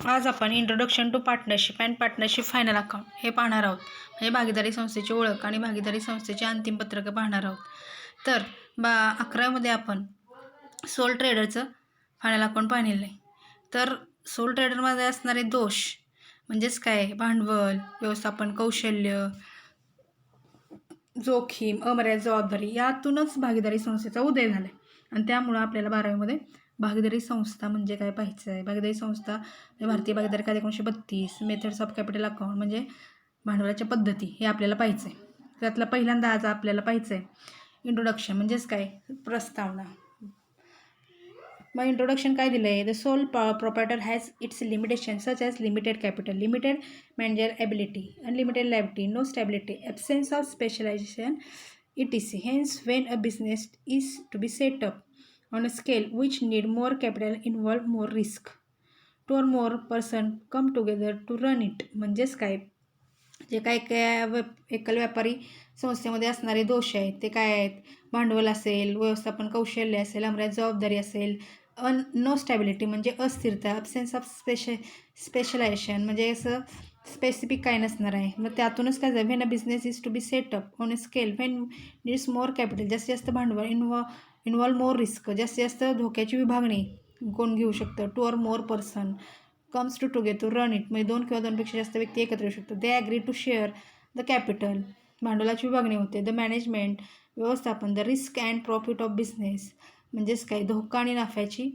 आज आपण introduction to partnership and partnership final account हे पाहणार आहोत. म्हणजे भागीदारी संस्थेची ओळख आणि भागीदारी संस्थेची अंतिम पत्रकं पाहणार आहोत. तर 11मध्ये आपण सोल ट्रेडरचं फायनल अकाउंट पाहिलेलं आहे. तर सोल ट्रेडरमध्ये असणारे दोष म्हणजेच काय, भांडवल, व्यवस्थापन कौशल्य, जोखीम, अमर्यादित जबाबदारी यातूनच भागीदारी संस्थेचा उदय झाला आहे. आणि त्यामुळं आपल्याला 12वीमध्ये भागीदारी संस्था म्हणजे काय पाहायचं आहे. भागीदारी संस्था भारतीय भागीदारी कायदा 1932, मेथड्स ऑफ कॅपिटल अकाउंट म्हणजे भांडवलाच्या पद्धती हे आपल्याला पाहायचं आहे. त्यातला पहिल्यांदा आज आपल्याला पाहायचं आहे इंट्रोडक्शन म्हणजेच काय, प्रस्तावना. मग इंट्रोडक्शन काय दिलं आहे, the sole proprietor has its limitation such as limited capital, limited manager ability, unlimited liability, no stability, absence of specialisation, etc. Hence, when a business is to be set up on a scale which need more capital, involve more risk, two or more person come together to run it. म्हणजेच काय, जे काय एकल व्यापारी संस्थेमध्ये असणारे दोष आहेत ते काय आहेत, भांडवल असेल, व्यवस्थापन कौशल्य असेल, अमर्यादित जबाबदारी असेल, नो स्टॅबिलिटी म्हणजे अस्थिरता, ॲब्सेन्स ऑफ स्पेशलायझेशन म्हणजे असं स्पेसिफिक काय नसणार आहे. मग त्यातूनच काय झालं, when a business is to be set up on a scale when needs more capital, जास्तीत जास्त भांडवल, इन्व्हॉल्व मोर रिस्क, जास्तीत जास्त धोक्याची विभागणी कोण घेऊ शकतं, two or more person comes to together run it म्हणजे 2 किंवा 2पेक्षा जास्त व्यक्ती एकत्र येऊ शकतात. They agree to share the capital, भांडवलाची विभागणी होते. द मॅनेजमेंट व्यवस्थापन, the risk and profit of business म्हणजेच काय, धोका आणि नफ्याची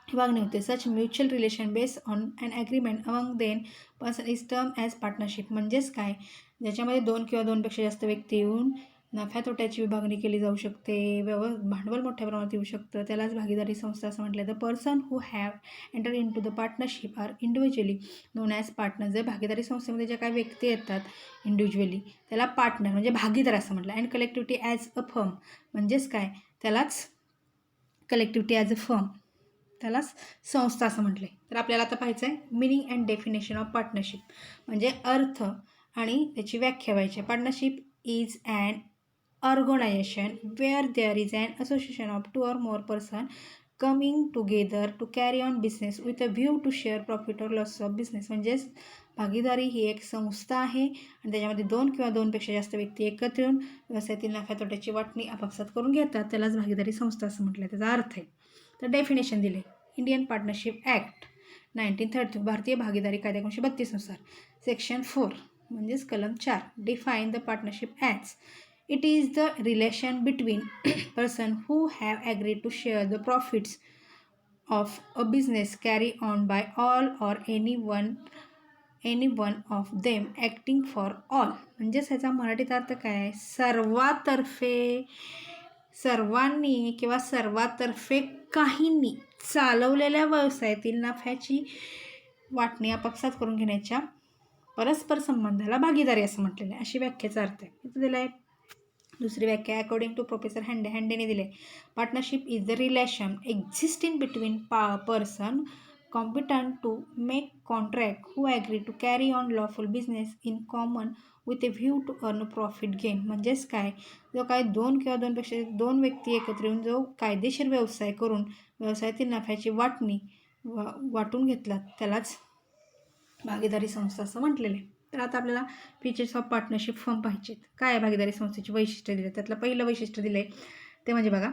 विभागणी होते. Such mutual relation based on an agreement among then person is term as partnership म्हणजेच काय, ज्याच्यामध्ये 2 किंवा 2पेक्षा जास्त व्यक्ती येऊन नफ्या तोट्याची विभागणी केली जाऊ शकते, भांडवल मोठ्या प्रमाणात येऊ शकतं, त्यालाच भागीदारी संस्था असं म्हटलं. The person who have enter into the partnership are individually known as partner. जर भागीदारी संस्थेमध्ये ज्या काही व्यक्ती येतात इंडिव्हिज्युअली त्याला पार्टनर म्हणजे भागीदार असं म्हटलं. अँड कलेक्टिव्हिटी ॲज अ फर्म म्हणजेच काय, त्यालाच कलेक्टिव्हिटी ॲज अ फर्म त्यालाच संस्था असं म्हटले. तर आपल्याला आता पाहायचं आहे meaning and definition of partnership म्हणजे अर्थ आणि त्याची व्याख्या व्हायची. Partnership is and organisation where there is an association of 2 or more person coming together to carry on business with a view to share profit or loss of business. म्हणजेच भागीदारी ही एक संस्था आहे आणि त्याच्यामध्ये 2 किंवा 2पेक्षा जास्त व्यक्ती एकत्र येऊन व्यवसायातील नफ्या तोट्याची वाटणी आपापसात करून घेतात, त्यालाच भागीदारी संस्था असं म्हटलं. त्याचा अर्थ आहे. तर डेफिनेशन दिले, इंडियन पार्टनरशिप ॲक्ट 1930 भारतीय भागीदारी कायदा 1932 नुसार सेक्शन 4 म्हणजेच कलम 4 define the partnership as it is the relation between person who have agreed to share the profits of a business carry on by all or any one of them acting for all. म्हणजेच ह्याचा मराठीत अर्थ काय आहे, सर्वांनी किंवा सर्वातर्फे काहींनी चालवलेल्या व्यवसायातील नफ्याची वाटणी आपापसात करून घेण्याच्या परस्पर संबंधाला भागीदारी असं म्हटलेलं आहे. अशी व्याख्याचा अर्थ आहे. इथं दिलं आहे दुसरी व्याख्या अकॉर्डिंग टू प्रोफेसर हँडेने दिले. Partnership is the relation existing between person competent to make contract who agree to carry on lawful business in common with a view to earn profit gain. म्हणजेच काय, जो काय 2 किंवा 2पेक्षा 2 व्यक्ती एकत्र येऊन जो कायदेशीर व्यवसाय करून व्यवसायातील नफ्याची वाटून घेतला त्यालाच भागीदारी संस्था असं म्हटलेलं आहे. तर आता आपल्याला फीचर्स ऑफ पार्टनरशिप फर्म पाहिजेत. काय आहे भागीदारी संस्थेची वैशिष्ट्य दिले, त्यातलं पहिलं वैशिष्ट्य दिलं आहे ते म्हणजे बघा,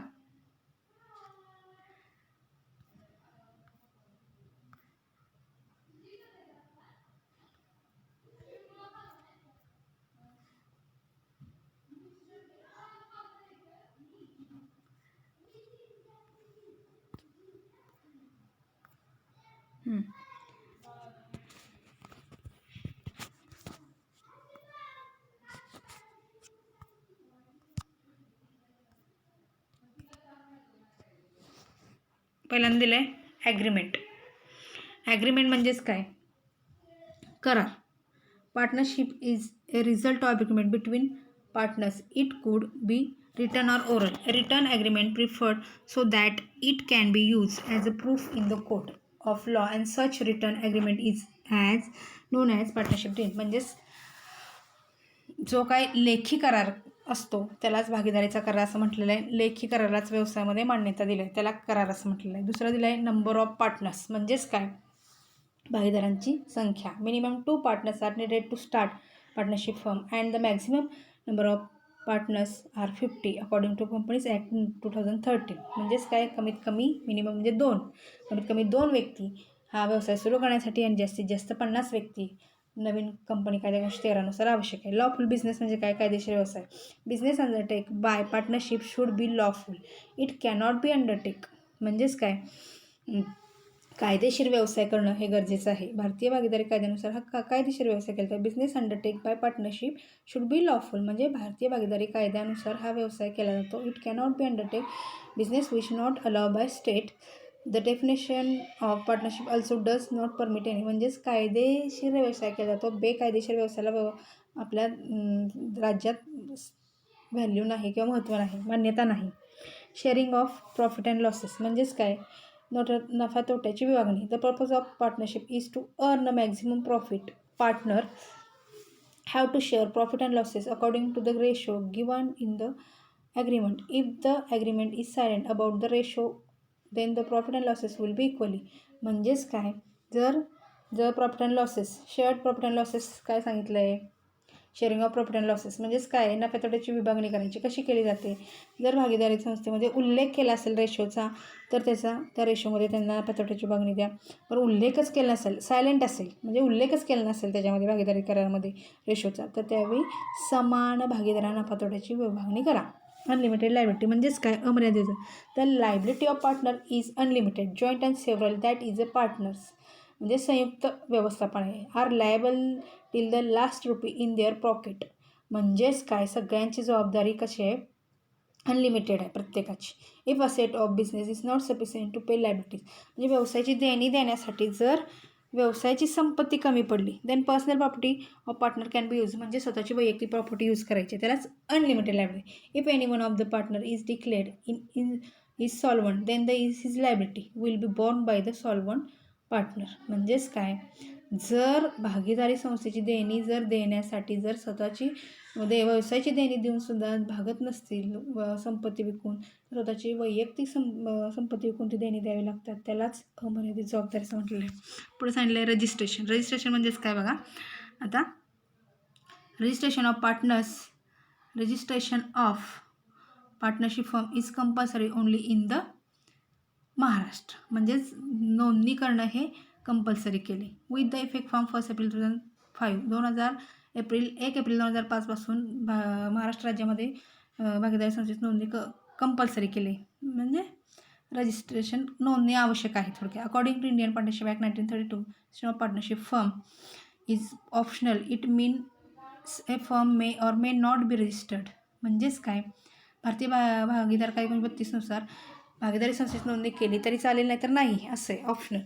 पहिल्यांदा दिलं आहे ॲग्रीमेंट. ॲग्रीमेंट म्हणजेच काय, करार. Partnership is A result of agreement between partners. It could be written or oral. A written agreement preferred so that it can be used as a proof in the court of law and such written agreement is as known as partnership deed. म्हणजेच जो काय लेखी करार असतो त्यालाच भागीदारीचा करार असं म्हटलेलं आहे. लेखी करारालाच व्यवसायामध्ये मान्यता दिली आहे त्याला करार असं म्हटलेलं आहे. दुसरं दिलं आहे नंबर ऑफ पार्टनर्स. म्हणजेच काय, भागीदारांची संख्या. Minimum 2 partners are needed to start partnership firm and the maximum number of partners are 50 according to companies act 2013. म्हणजेच काय, कमीत कमी मिनिमम म्हणजे 2, कमीत कमी 2 व्यक्ती हा व्यवसाय सुरू करण्यासाठी आणि जास्तीत जास्त 50 व्यक्ती नवीन कंपनी कायदा 1913 आवश्यक आहे. लॉफुल बिझनेस म्हणजे काय, कायदेशीर व्यवसाय. Business undertake bye partnership should be lawful, it cannot be undertake. म्हणजेच काय, कायदेशीर व्यवसाय करणं हे गरजेचं आहे. भारतीय भागीदारी कायद्यानुसार हा कायदेशीर व्यवसाय केला तर business undertake bye partnership should be lawful. म्हणजे भारतीय भागीदारी कायद्यानुसार हा व्यवसाय केला जातो. It cannot be undertake business which not allow by state. The definition of partnership also does not permit any. म्हणजेच कायदेशीर व्यवसाय केला जातो, बेकायदेशीर व्यवसायाला आपल्या राज्यात व्हॅल्यू नाही किंवा महत्त्व नाही, मान्यता नाही. Sharing of profit and losses म्हणजेच काय, नफा तोट्याची विभागणी. The purpose of partnership is to earn a maximum profit. Partner have to share profit and losses according to the ratio given in the agreement. If the agreement is silent about the ratio, then the profit and losses will be equally. म्हणजेच काय, जर profit and losses, shared profit and losses काय सांगितलं आहे, sharing of profit and losses म्हणजेच काय, नफ्या तोट्याची विभागणी करायची. कशी केली जाते, जर भागीदारी संस्थेमध्ये उल्लेख केला असेल रेशोचा तर त्या रेशोमध्ये त्यांना नफ्या तोट्याची विभागणी द्या. पण उल्लेखच केला नसेल, सायलेंट असेल म्हणजे उल्लेखच केला नसेल त्याच्यामध्ये भागीदारी करारामध्ये रेशोचा, तर त्यावेळी समान भागीदारांना नफा तोट्याची विभागणी करा. अनलिमिटेड लायबिलिटी म्हणजेच काय, अमर्यादित. The liability of partner is unlimited. Joint and several that is a partners म्हणजे संयुक्त व्यवस्थापन आहे. Are liable till the last rupee in their pocket. म्हणजेच काय, सगळ्यांची जबाबदारी कशी आहे, अनलिमिटेड आहे प्रत्येकाची. If a set of business is not sufficient to pay liabilities. म्हणजे व्यवसायाची देणी देण्यासाठी जर व्यवसायाची संपत्ती कमी पडली, then personal property of partner can be use. म्हणजे स्वतःची वैयक्तिक प्रॉपर्टी यूज करायची, त्यालाच unlimited liability. If any one of the partner is declared is solvent, then the his liability will be borne by the solvent partner. म्हणजेच काय, जर भागीदारी संस्थेची देणी जर देण्यासाठी जर स्वतःची व्यवसायाची देणी देऊनसुद्धा भागत नसतील, संपत्ती विकून स्वतःची वैयक्तिक संपत्ती विकून ती देणी द्यावी लागतात, त्यालाच अमर्यादित जबाबदारीचं म्हटलेलं आहे. पुढे सांगितलं आहे रजिस्ट्रेशन. रजिस्ट्रेशन म्हणजेच काय बघा, आता registration of partnership firm is compulsory only in the Maharashtra. म्हणजेच नोंदणी करणं हे कंपल्सरी केले. With the effect from 1 April 2005. 1 April 2005पासून महाराष्ट्र राज्यामध्ये भागीदारी संस्थेची नोंदणी कंपल्सरी केली. म्हणजे रजिस्ट्रेशन नोंदणी आवश्यक आहे थोडक्यात. According to Indian partnership act 1932, registration of partnership firm is optional. It means a firm may or may not be registered. म्हणजेच काय, भारतीय भागीदार कायदा 1932नुसार भागीदारी संस्थेची नोंदणी केली तरी चालेल, नाही तर नाही, असं आहे, optional.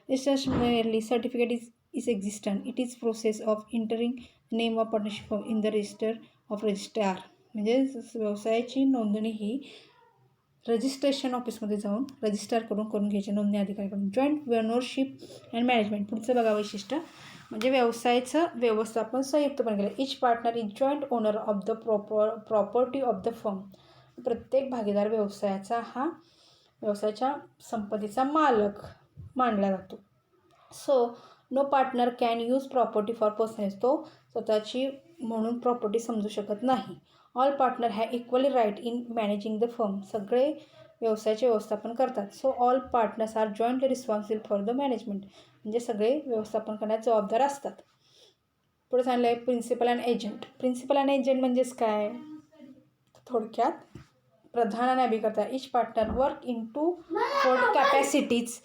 Registration merely certificate is existent. It is process of entering name of partnership firm in the register of registrar. म्हणजे व्यवसायाची नोंदणी ही रजिस्ट्रेशन ऑफिसमध्ये जाऊन रजिस्टर करून घ्यायचे, नोंदणी अधिकाऱ्याकडून. Joint ownership and management. पुढचं बघा वैशिष्ट्य, म्हणजे व्यवसायाचं व्यवस्थापन संयुक्तपणे केलं. Each partner is joint owner of the property of the firm. प्रत्येक भागीदार व्यवसायाच्या संपत्तीचा मालक मानला जातो. So no partner can use property for personal. तो स्वतःची म्हणून प्रॉपर्टी समजू शकत नाही. All partner have equally right in managing the firm. सगळे व्यवसायाचे व्यवस्थापन करतात. So all partners are jointly responsible for the management. म्हणजे सगळे व्यवस्थापन करण्यास जबाबदार असतात. पुढे सांगितलं आहे principal and agent. Principal and agent म्हणजेच काय, थोडक्यात प्रधान आणि अभिकर्ता. Each partner work in 2 fold capacities.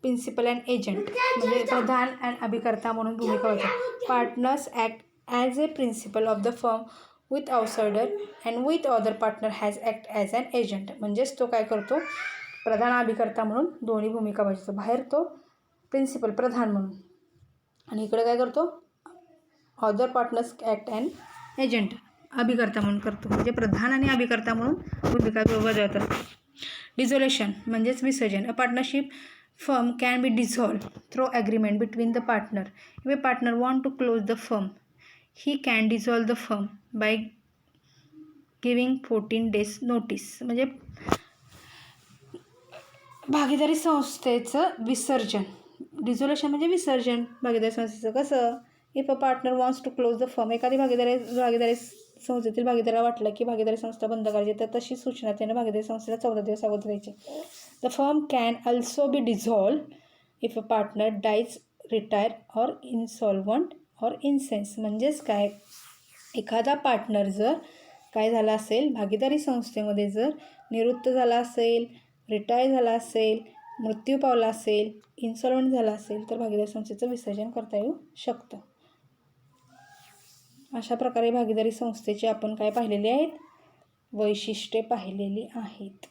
Principal and agent म्हणजे प्रधान आणि अभिकर्ता म्हणून भूमिका होते. Partners act as a principal of the firm with outsider and with other partner has act as an agent. म्हणजेच तो काय करतो, प्रधान अभिकर्ता म्हणून दोन्ही भूमिका बजावतो. बाहेर तो प्रिन्सिपल प्रधान म्हणून, आणि इकडे काय करतो, other partners act an agent अभिकर्ता म्हणून करतो. म्हणजे प्रधान आणि अभिकर्ता म्हणून भूमिका बजावतात. डिझोल्युशन म्हणजेच विसर्जन. A partnership firm can be dissolved through agreement between the partner. If a partner want to close the firm, he can dissolve the firm by giving 14 days notice. म्हणजे भागीदारी संस्थेचं विसर्जन डिझोल्युशन म्हणजे विसर्जन भागीदारी संस्थेचं. कसं, if a partner wants to close the firm, एखादी भागीदारी संस्थेतील भागीदाराला वाटलं की भागीदारी संस्था बंद करायची, तर तशी सूचना त्याने भागीदारी संस्थेला 14 दिवस अगोदर द्यायची. The firm can also be dissolve if a partner dies, retire or insolvent or insane. म्हणजेच काय, एखादा पार्टनर जर काय झाला असेल, भागीदारी संस्थेमध्ये जर निवृत्त झाला असेल, रिटायर झाला असेल, मृत्यू पावला असेल, इन्सॉल्वंट झाला असेल, तर भागीदारी संस्थेचं विसर्जन करता येऊ शकतं. अशा प्रकारे भागीदारी संस्थेची आपण काय पाहिलेली आहेत, वैशिष्ट्ये पाहिलेली आहेत.